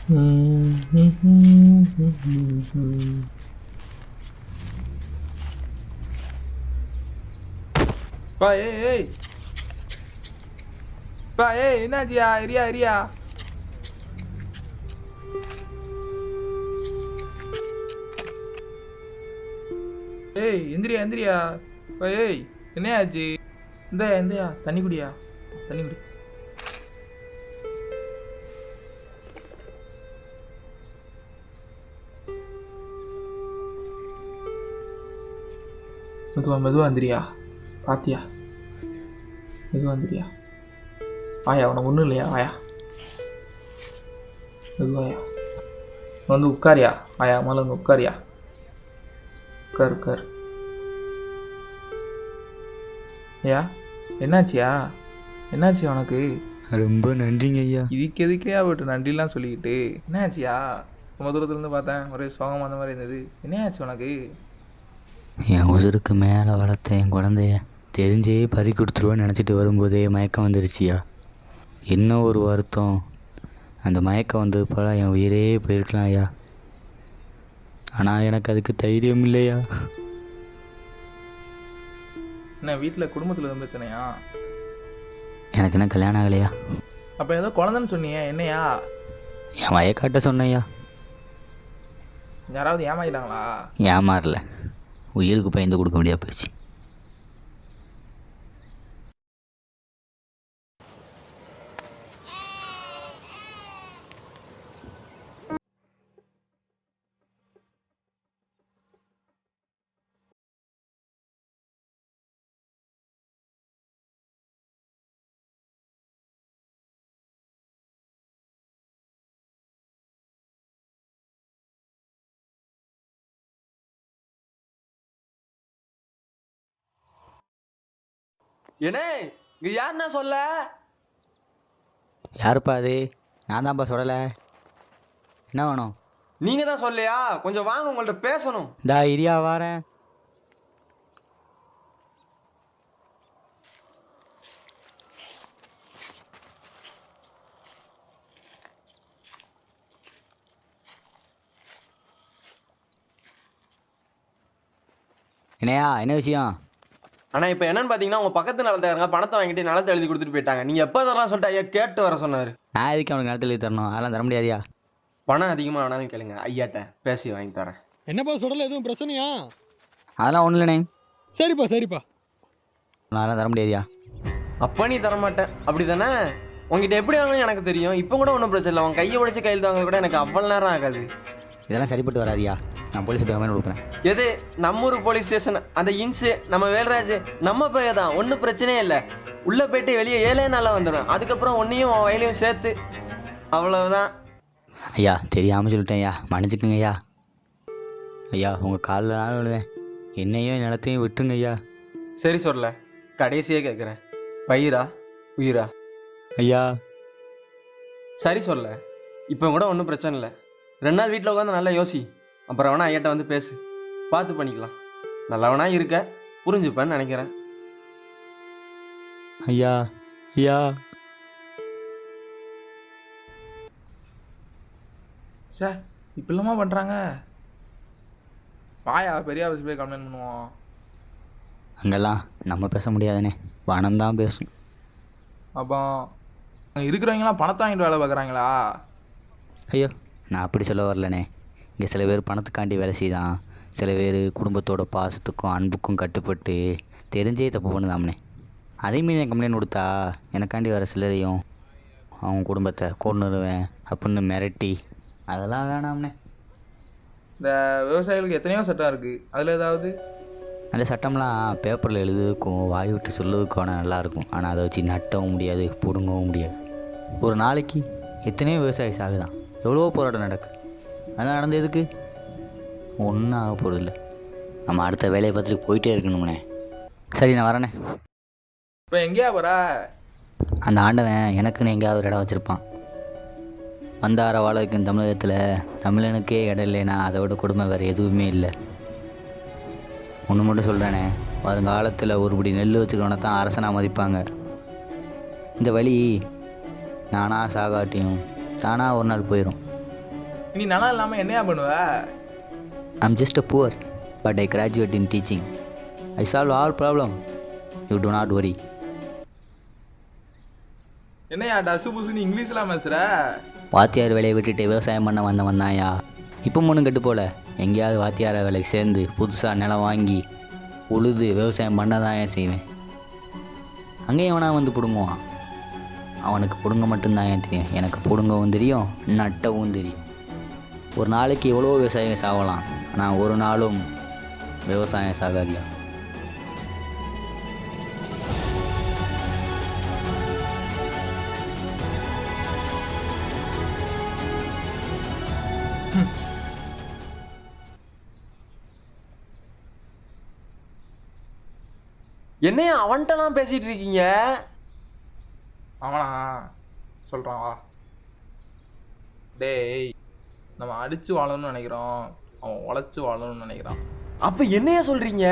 பா ஏய் ஏய் பா ஏய் என்னாச்சியா இரியா இரியா ஏய் எந்திரியா எந்திரியா பா ஏய் என்னையாச்சு இந்தயா தண்ணி குடியா தண்ணி குடி மெதுவா எந்திரியா பாத்தியா மெதுவா எந்திரியா ஆயா உனக்கு ஒன்றும் இல்லையா ஆயா மெதுவாயா வந்து உட்காரியா ஆயா மேலே வந்து உட்காரியா உட்கார் ஐயா என்னாச்சியா என்னாச்சியா உனக்கு? ரொம்ப நன்றிங்க ஐயா. இதுக்கு எதுக்கையா போட்டு நன்றிலாம் சொல்லிக்கிட்டு என்னாச்சியா? ரொம்ப தூரத்துலேருந்து பார்த்தேன் ஒரே சோகமாக அந்த மாதிரி இருந்தது. என்னையாச்சு உனக்கு? என் உசுருக்கு மேலே வளர்த்த என் குழந்தைய தெரிஞ்சே பறி கொடுத்துருவேன்னு நினச்சிட்டு வரும்போதே மயக்கம் வந்துருச்சியா. என்ன ஒரு வருத்தம், அந்த மயக்கம் வந்து போல என் உயிரே போயிருக்கலாம் ஐயா. ஆனால் எனக்கு அதுக்கு தைரியம் இல்லையா. என்ன வீட்டில் குடும்பத்தில் எதுவும் பிரச்சனையா? எனக்கு என்ன கல்யாணம் ஆகலையா? அப்போ ஏதோ குழந்தைன்னு சொன்னியே, என்னையா? என் வயக்காட்ட சொன்னையா. யாராவது ஏமாயிட்டாங்களா? ஏமாறல, உயிருக்கு பயந்து கொடுக்க முடியாது போயிடுச்சு. ஏனே இங்க யாருன்னா சொல்ல? யாருப்பா அது? நான் தான்ப்பா சொல்லலை. என்ன வேணும்? நீங்க தான் சொல்லையா? கொஞ்சம் வாங்க, உங்கள்ட்ட பேசணும். இந்தா இரியா வாரேன். என்னையா, என்ன விஷயம்? ஆனால் இப்போ என்னன்னு பார்த்தீங்கன்னா, உங்கள் பக்கத்து நிலத்துக்காரங்க பணத்தை வாங்கிட்டு நிலத்தை எழுதி கொடுத்துட்டு போயிட்டாங்க. நீங்கள் எப்போ தரலாம் சொல்லிட்டு ஐயா கேட்டு வர சொன்னார். நான் எதுக்கு அவனுக்கு நிலத்தில் எழுதி தரணும்? அதெல்லாம் தர முடியாதியா. பணம் அதிகமாக வேணாலும் கேளுங்க, ஐயாட்ட பேசி வாங்கி தரேன். என்னப்பா சொல்லல, எதுவும் பிரச்சனையா? அதெல்லாம் ஒன்றும் இல்லைண்ணே. சரிப்பா அதெல்லாம் தர முடியாதியா. அப்போ நீ தரமாட்டேன் அப்படி தானே? உங்ககிட்ட எப்படி வாங்கணும்னு எனக்கு தெரியும். இப்போ கூட ஒன்றும் பிரச்சனை இல்லை. உன் கையை உடைச்சி கையில் வாங்க கூட எனக்கு அவ்வளோ நேரம் ஆகாது. இதெல்லாம் சரிப்பட்டு வராதியா. நான் போலீஸ் கம்ப்ளைண்ட் கொடுக்குறேன். எது? நம்ம ஊர் போலீஸ் ஸ்டேஷன், அந்த இன்ஸு நம்ம வேல்ராஜ் நம்ம பையன் தான். ஒன்றும் பிரச்சனையே இல்லை. உள்ளே போயிட்டு வெளியே 7 நாளாக வந்துடும். அதுக்கப்புறம் ஒன்றையும் உன் வயலையும் சேர்த்து, அவ்வளவுதான். ஐயா தெரியாமல் சொல்லிட்டேன் ஐயா, மன்னிச்சுக்குங்க ஐயா. ஐயா உங்கள் காலில் நாள் விழுதேன், என்னையும் நிலத்தையும் விட்டுருங்க ஐயா. சரி சொல்ல, கடைசியே கேட்குறேன், பயிரா உயிரா? ஐயா சரி சொல்ல, இப்போ கூட ஒன்றும் பிரச்சனை இல்லை. 2 நாள் வீட்டில் உட்காந்து நல்லா யோசி. அப்புறம் வேணா ஐயாட்ட வந்து பேசு, பார்த்து பண்ணிக்கலாம். நல்லவனா இருக்க, புரிஞ்சுப்பேன்னு நினைக்கிறேன். ஐயா ஐயா. சார் இப்படிலாமா பண்ணுறாங்க? வாயா பெரிய ஆஃபீஸ் போய் கம்ப்ளைண்ட் பண்ணுவோம். அங்கெல்லாம் நம்ம பேச முடியாதுண்ணே, பணம் தான் பேசும். அப்போ இருக்கிறவங்களாம் பணத்தை வாங்கிட்டு வேலை பார்க்குறாங்களா? ஐயோ நான் அப்படி சொல்ல வரலண்ணே. இங்கே சில பேர் பணத்துக்காண்டி வேலை செய்தான், சில பேர் குடும்பத்தோட பாசத்துக்கும் அன்புக்கும் கட்டுப்பட்டு தெரிஞ்சே தப்பு பண்ணுதாம்னே. அதேமாரி நான் கம்ப்ளைண்ட் கொடுத்தா எனக்காண்டி வர சிலரையும் அவங்க குடும்பத்தை கொன்னுருவேன் அப்படின்னு மிரட்டி, அதெல்லாம் வேணாம்னே. இந்த விவசாயிகளுக்கு எத்தனையோ சட்டம் இருக்குது, அதில் ஏதாவது? அந்த சட்டம்லாம் பேப்பரில் எழுதுறதுக்கும் வாய் விட்டு சொல்லுறதுக்கும் ஆனால் நல்லாயிருக்கும். ஆனால் அதை வச்சு நட்டவும் முடியாது, பிடுங்கவும் முடியாது. ஒரு நாளைக்கு எத்தனையோ விவசாயி சாகுதான், எவ்வளோ போராட்டம் நடக்கு. அதெல்லாம் நடந்ததுக்கு ஒன்றும் ஆக போகிறதில்ல. நம்ம அடுத்த வேலையை பார்த்துட்டு போயிட்டே இருக்கணும்ண்ணே. சரி நான் வரேண்ணே. இப்போ எங்கேயா போகிற? அந்த ஆண்டவன் எனக்குன்னு எங்கேயாவது ஒரு இடம் வச்சுருப்பான். வந்தார வாழ வைக்கும் தமிழகத்தில் தமிழனுக்கே இடம் இல்லைன்னா அதை விட கொடுமை வேறு எதுவுமே இல்லை. ஒன்று மட்டும் சொல்கிறேனே, வருங்காலத்தில் ஒருபடி நெல் வச்சுக்கணுன்னா தான் அரசனாக மதிப்பாங்க. இந்த வழி நானாக சாகாட்டியும் தானாக ஒரு நாள் போயிடும். நீ நல்லா இல்லாமல் என்னையா பண்ணுவ? I'm just a poor but I graduate in teaching. I solve all problem. You do not worry. என்னையா டசு புசுன்னு இங்கிலீஷ்லாம் பேசுகிற? வாத்தியார் வேலையை விட்டுட்டு விவசாயம் பண்ண வந்தவன் தான்யா. இப்போ ஒன்றும் கெட்டு போல. எங்கேயாவது வாத்தியார வேலைக்கு சேர்ந்து புதுசாக நிலம் வாங்கி உழுது விவசாயம் பண்ண தான் ஏன் செய்வேன். அங்கேயும் எவனா வந்து பிடுங்குவான். அவனுக்கு பிடுங்க மட்டும்தான் ஏன் தெரியும். எனக்கு பிடுங்கவும் தெரியும், நட்டவும் தெரியும். ஒரு நாளைக்கு எவ்வளோ விவசாயம் சாகலாம், ஆனால் ஒரு நாளும் விவசாயம் சாகாதியா. என்னையா அவன்கிட்டலாம் பேசிகிட்டு இருக்கீங்க? அவனா சொல்கிறான் வா. டேய், நம்ம அடித்து வாழணும்னு நினைக்கிறோம், அவன் உழைச்சி வாழணும்னு நினைக்கிறான். அப்போ என்னையா சொல்கிறீங்க?